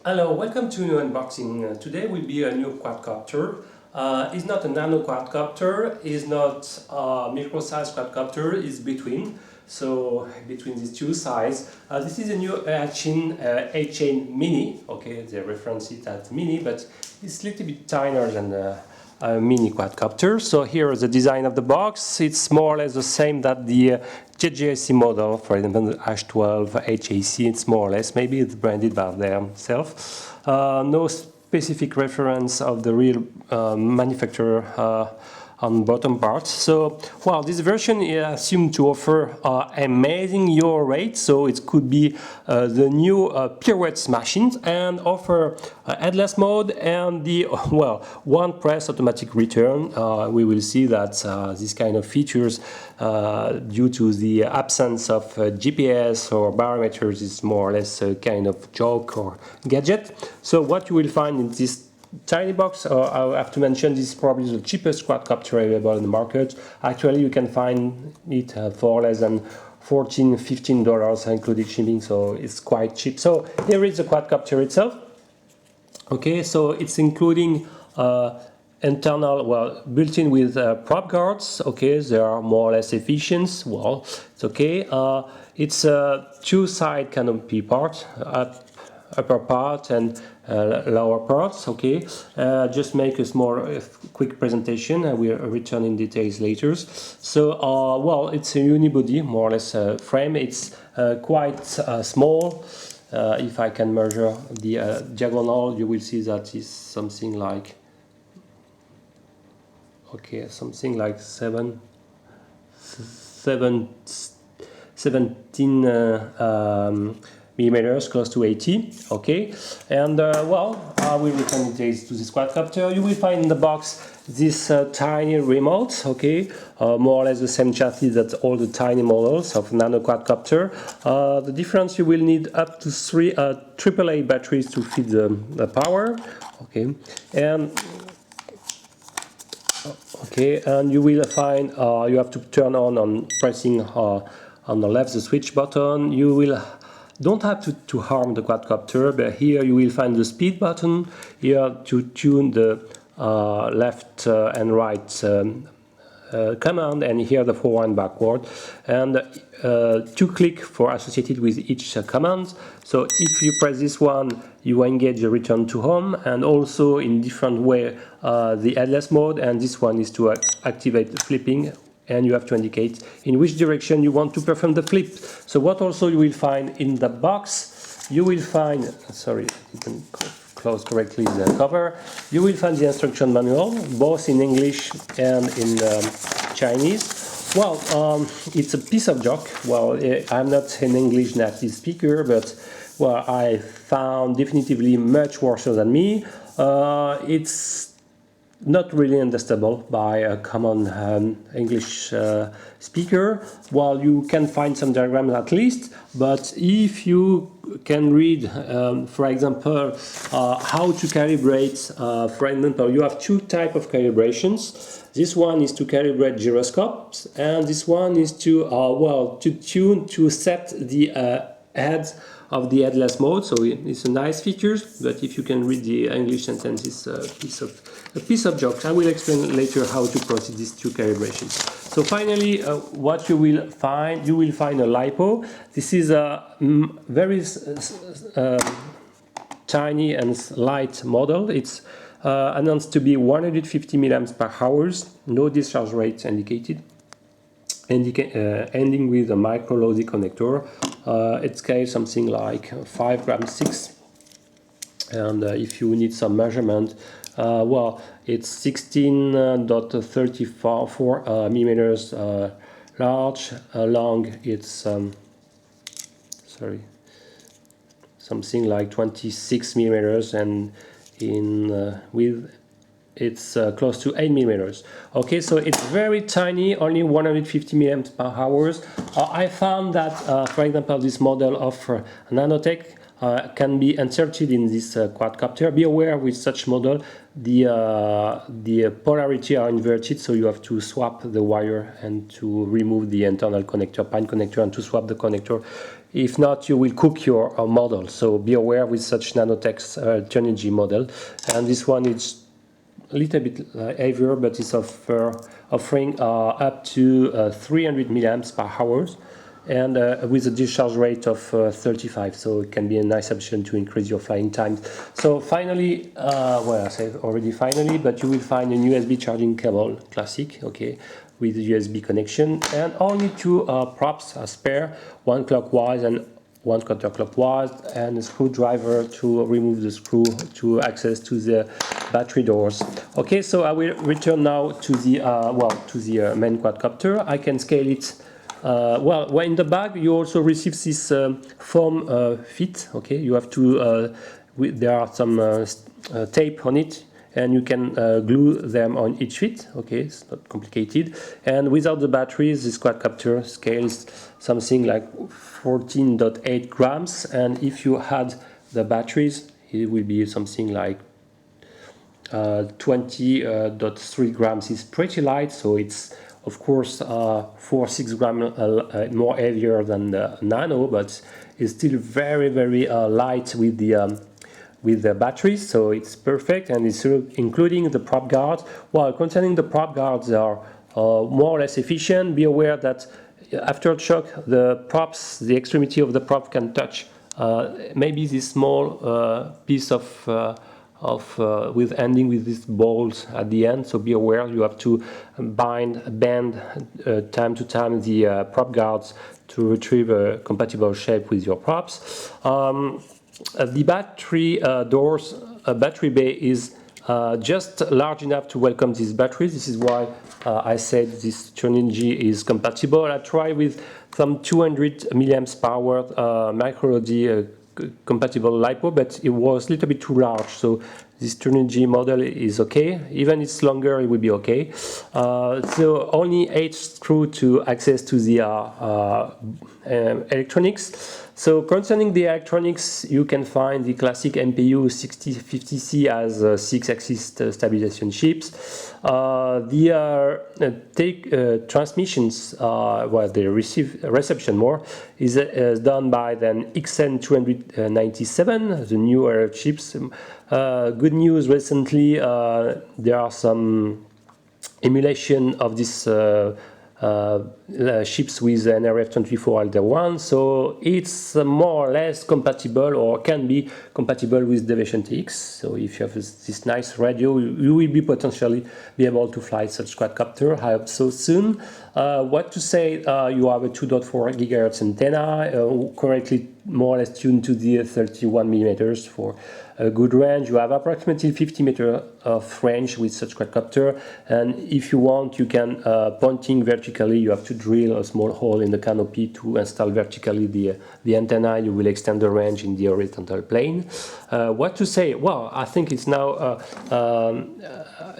Hello, welcome to a new unboxing. Today will be a new quadcopter. It's not a nano quadcopter, it's not a micro-size quadcopter, it's between. So between these two sizes. This is a new EACHINE H8 mini. Okay, they reference it as mini, but it's a little bit tinier than a mini quadcopter. So here is the design of the box. It's more or less the same that the JJC model, for example, the H12, HAC. It's more or less, maybe it's branded by themselves. No specific reference of the real manufacturer on bottom part. So, well, this version is assumed to offer amazing yaw rate, so it could be the new pirouettes machines and offer headless mode and the, well, one press automatic return. We will see that these kind of features, due to the absence of GPS or barometers, is more or less a kind of joke or gadget. So what you will find in this tiny box, I have to mention, this is probably the cheapest quadcopter available in the market. Actually, you can find it for less than $14–15 including shipping, so it's quite cheap. So here is the quadcopter itself. Okay, so it's including internal, well, built-in with prop guards. Okay, they are more or less efficient. Well, it's okay. It's a two-side canopy part, upper part and lower parts. Okay, just make a small quick presentation and we'll return in details later. So well, it's a unibody, more or less frame. It's quite small. If I can measure the diagonal, you will see that is something like, okay, something like 17 millimeters, close to 80. Okay, and well, I will return details to this quadcopter. You will find in the box this tiny remote. Okay, more or less the same chassis that all the tiny models of nano quadcopter. The difference, you will need up to 3 AAA batteries to feed the power. Okay, and you will find you have to turn on pressing on the left the switch button. You will don't have to harm the quadcopter, but here you will find the speed button here to tune the left and right command, and here the forward and backward, and 2 clicks for associated with each command. So if you press this one, you engage the return to home, and also in different way the headless mode, and this one is to activate the flipping, and you have to indicate in which direction you want to perform the flip. So what also you will find in the box, you will find, sorry, I didn't close correctly the cover, you will find the instruction manual, both in English and in Chinese. Well, it's a piece of joke. Well, I'm not an English native speaker, but well, I found definitively much worse than me. It's not really understandable by a common English speaker. While you can find some diagrams at least, but if you can read, for example, how to calibrate, for example, you have 2 types of calibrations. This one is to calibrate gyroscopes, and this one is to, well, to tune, to set the head of the headless mode. So it's a nice feature, but if you can read the English sentence, it's a piece of joke. I will explain later how to proceed these 2 calibrations. So finally, what you will find a LiPo. This is a very tiny and light model. It's announced to be 150 milliamps per hour, no discharge rate indicated. Ending with a micro lossy connector. It scales something like 5g6, and if you need some measurement, well, it's 16.34 millimeters large. Long, it's sorry, something like 26 millimeters, and in width it's close to 8 millimeters. Okay, so it's very tiny, only 150 milliamps per hour. I found that, for example, this model of Nanotech can be inserted in this quadcopter. Be aware with such model the polarity are inverted, so you have to swap the wire and to remove the internal connector, pin connector, and to swap the connector. If not, you will cook your model. So be aware with such nanotech's Turnigy model. And this one is a little bit heavier, but it's offering up to 300 milliamps per hour, and with a discharge rate of 35, so it can be a nice option to increase your flying time. So finally, well, I said already finally, but you will find a USB charging cable, classic, okay, with a USB connection, and only two props, a spare, one clockwise and one counterclockwise, and a screwdriver to remove the screw to access to the battery doors. Okay, so I will return now to the main quadcopter. I can scale it. Well, in the bag you also receive this foam fit. Okay, you have to. There are some tape on it, and you can glue them on each fit. Okay, it's not complicated. And without the batteries, this quadcopter scales something like 14.8 grams, and if you add the batteries, it will be something like 20.3 grams. It's pretty light, so it's of course 4-6 grams more heavier than the Nano, but it's still very light with the batteries, so it's perfect, and it's including the prop guards. Well, concerning the prop guards, they are more or less efficient. Be aware that after shock, the props, the extremity of the prop can touch maybe this small piece of with ending with these balls at the end. So be aware, you have to bend time to time the prop guards to retrieve a compatible shape with your props. The battery doors, battery bay is just large enough to welcome these batteries. This is why I said this Turnigy is compatible. I tried with some 200 milliamps power micro LED compatible LiPo, but it was a little bit too large, so this Turnigy model is okay. Even it's longer, it will be okay. So only 8 screws to access to the electronics. So concerning the electronics, you can find the classic MPU 6050C as 6-axis stabilization chips. The transmissions, well, the reception more is done by the XN297, the newer chips. Good news recently, there are some emulation of this chips with an RF24L1, so it's more or less compatible, or can be compatible with Deviation TX. So if you have this nice radio, you will be potentially be able to fly such quadcopter, I hope so soon. What to say, you have a 2.4 GHz antenna, correctly more or less tuned to the 31 millimeters for a good range. You have approximately 50 meters of range with such quadcopter, and if you want, you can pointing vertically, you have to drill a small hole in the canopy to install vertically the antenna. You will extend the range in the horizontal plane. What to say? Well, I think it's now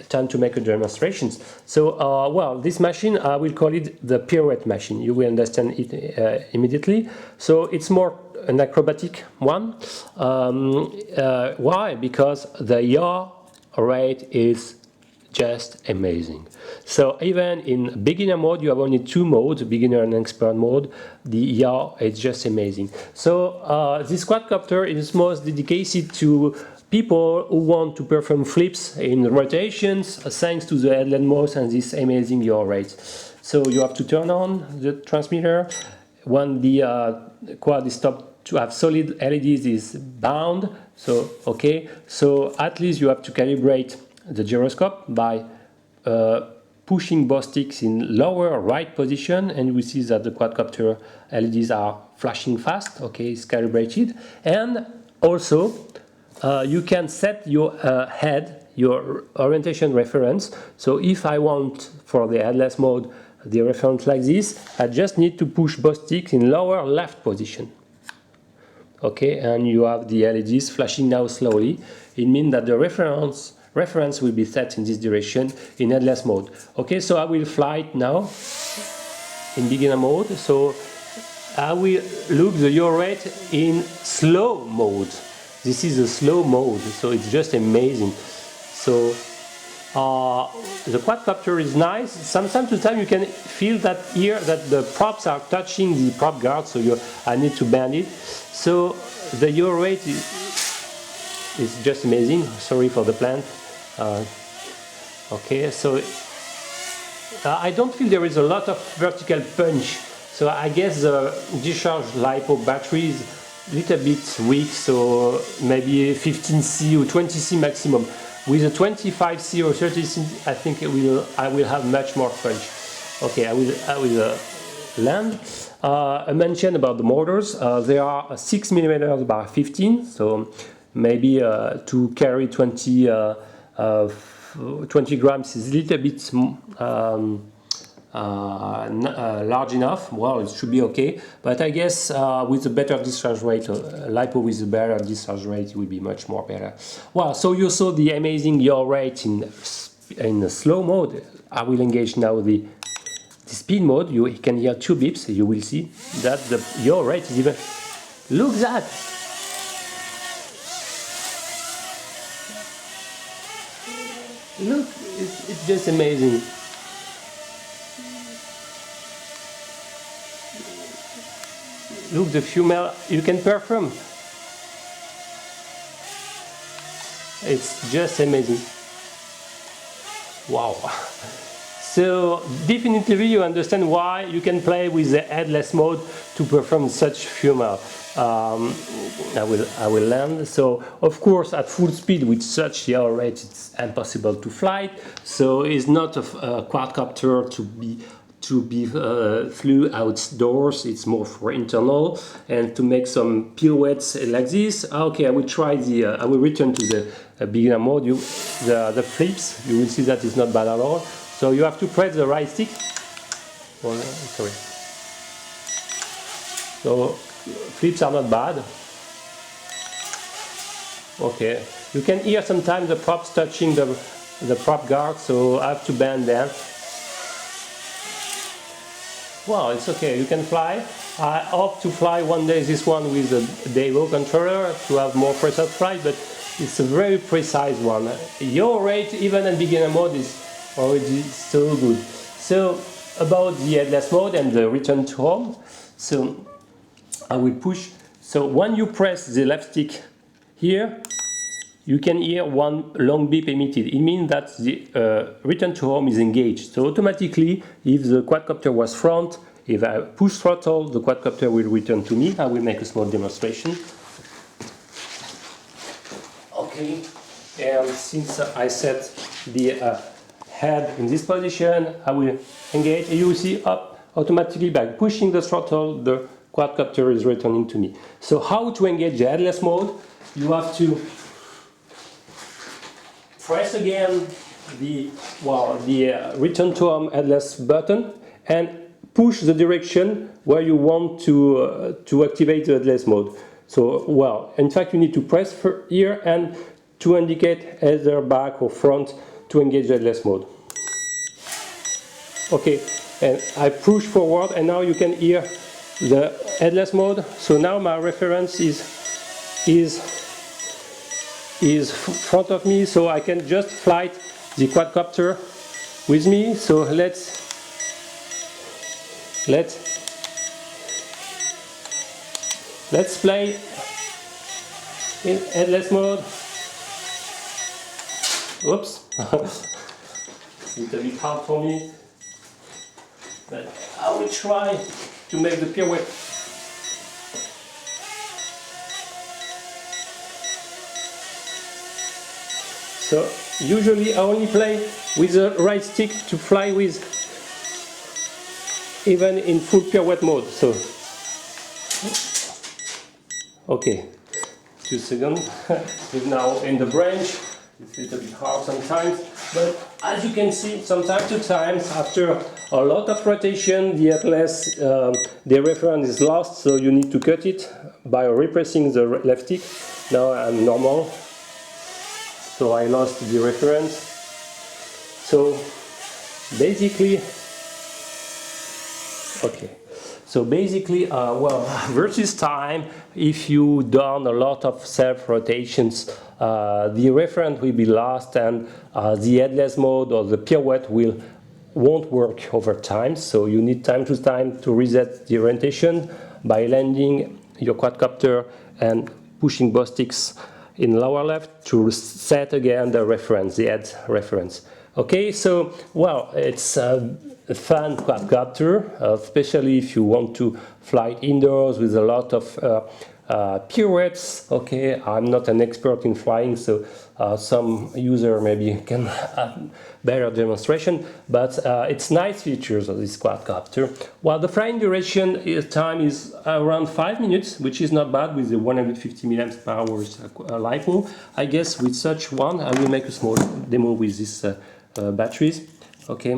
time to make a demonstration. So, well, this machine, I will call it the pirouette machine. You will understand it immediately. So it's more an acrobatic one. Why? Because the yaw rate is just amazing. So even in beginner mode, you have only 2 modes, beginner and expert mode. The yaw is just amazing. So this quadcopter is most dedicated to people who want to perform flips in rotations thanks to the headless mode and this amazing yaw rate. So you have to turn on the transmitter. When the quad is stopped to have solid LEDs is bound, so okay, so at least you have to calibrate the gyroscope by pushing both sticks in lower right position, and we see that the quadcopter LEDs are flashing fast. Okay, it's calibrated. And also you can set your head, your orientation reference. So if I want for the headless mode the reference like this, I just need to push both sticks in lower left position. Okay, and you have the LEDs flashing now slowly. It means that the reference will be set in this direction in headless mode. Okay, so I will fly it now in beginner mode. So I will look the yaw rate in slow mode. This is a slow mode, so it's just amazing. So the quadcopter is nice. Time to time you can feel that here that the props are touching the prop guard, so I need to bend it. So the yaw rate is just amazing. Sorry for the plant. Okay, so I don't feel there is a lot of vertical punch. So I guess the discharge LiPo battery is a little bit weak, so maybe 15C or 20C maximum. With a 25C or 30C, I think I will have much more punch. Okay, I will land. A mention about the motors. They are 6mm by 15, so maybe to carry 20 grams is a little bit large enough. Well, it should be okay, but I guess with a better discharge rate, LiPo with a better discharge rate, it will be much more better. Well, so you saw the amazing yaw rate in slow mode. I will engage now the speed mode. You can hear 2 beeps. You will see that the yaw rate is even. Look at that! Look, it's just amazing. Look, the fuel you can perform. It's just amazing. Wow. So definitely you understand why you can play with the headless mode to perform such fuel. I will land. So of course at full speed with such yaw rate it's impossible to fly. So it's not a quadcopter to be flew outdoors. It's more for internal and to make some pirouettes like this. Okay, I will try I will return to the beginner mode. The flips, you will see that it's not bad at all. So you have to press the right stick. Oh, sorry. So flips are not bad. Okay, you can hear sometimes the props touching the prop guard, so I have to bend them. Well, it's okay, you can fly. I hope to fly one day this one with a Devo controller to have more precise flight, but it's a very precise one. Yaw rate, even in beginner mode, is already so good. So, about the headless mode and the return to home. So, I will push. So, when you press the left stick here, you can hear one long beep emitted. It means that the return to home is engaged. So automatically, if the quadcopter was front, if I push throttle, the quadcopter will return to me. I will make a small demonstration. Okay, and since I set the head in this position, I will engage. You will see automatically by pushing the throttle, the quadcopter is returning to me. So how to engage the headless mode? You have to press again the return to home headless button and push the direction where you want to activate the headless mode. So, in fact, you need to press here and to indicate either back or front to engage the headless mode. Okay, and I push forward, and now you can hear the headless mode. So now my reference is front of me, so I can just fly the quadcopter with me. So let's play in headless mode. Oops, it's a little bit hard for me, but I will try to make the pirouette. So usually I only play with the right stick to fly with, even in full pirouette mode. So, okay, 2 seconds. We're now in the branch. It's a little bit hard sometimes, but as you can see, from time to time, after a lot of rotation, the headless, the reference is lost, so you need to cut it by repressing the left stick. Now I'm normal. So I lost the reference. So basically, okay. So basically, well, versus time, if you done a lot of self-rotations, the reference will be lost, and the headless mode or the pirouette won't work over time. So you need time to reset the orientation by landing your quadcopter and pushing both sticks in lower left to set again the reference, the head reference. Okay, so, well, it's a fun quadcopter, especially if you want to fly indoors with a lot of pirouettes. Okay, I'm not an expert in flying, so some user maybe can have better demonstration, but it's nice features of this quadcopter. Well, the flying duration time is around 5 minutes, which is not bad with the 150 milliamps per hour LiPo. I guess with such one, I will make a small demo with this batteries. Okay,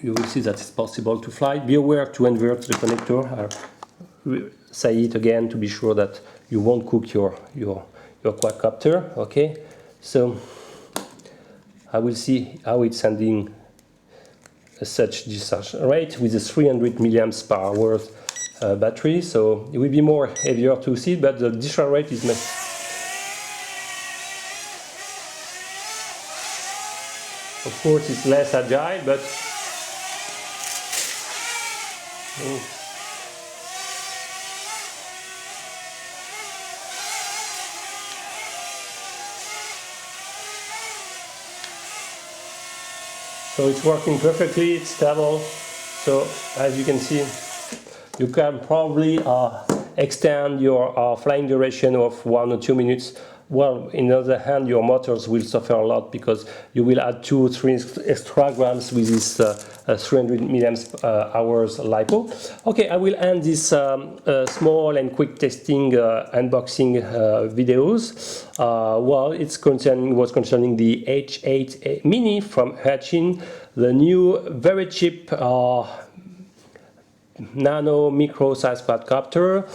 you will see that it's possible to fly. Be aware to invert the connector. I'll say it again to be sure that you won't cook your quadcopter. Okay, so I will see how it's sending such discharge rate with the 300 milliamps per hour battery. So it will be more heavier to see, but the discharge rate is of course it's less agile, but so it's working perfectly, it's stable. So as you can see, you can probably extend your flying duration of 1 or 2 minutes. Well, on the other hand, your motors will suffer a lot because you will add 2 or 3 extra grams with this 300 milliamps hours LiPo. Okay, I will end this small and quick testing unboxing videos. Well, was concerning the H8 Mini from EACHINE, the new very cheap nano micro size quadcopter,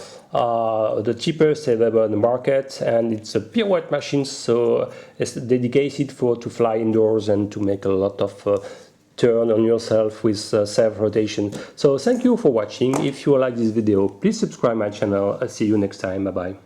the cheapest available on the market, and it's a pirouette machine, so it's dedicated to fly indoors and to make a lot of turn on yourself with self-rotation. So thank you for watching. If you like this video, please subscribe my channel. I'll see you next time. Bye bye.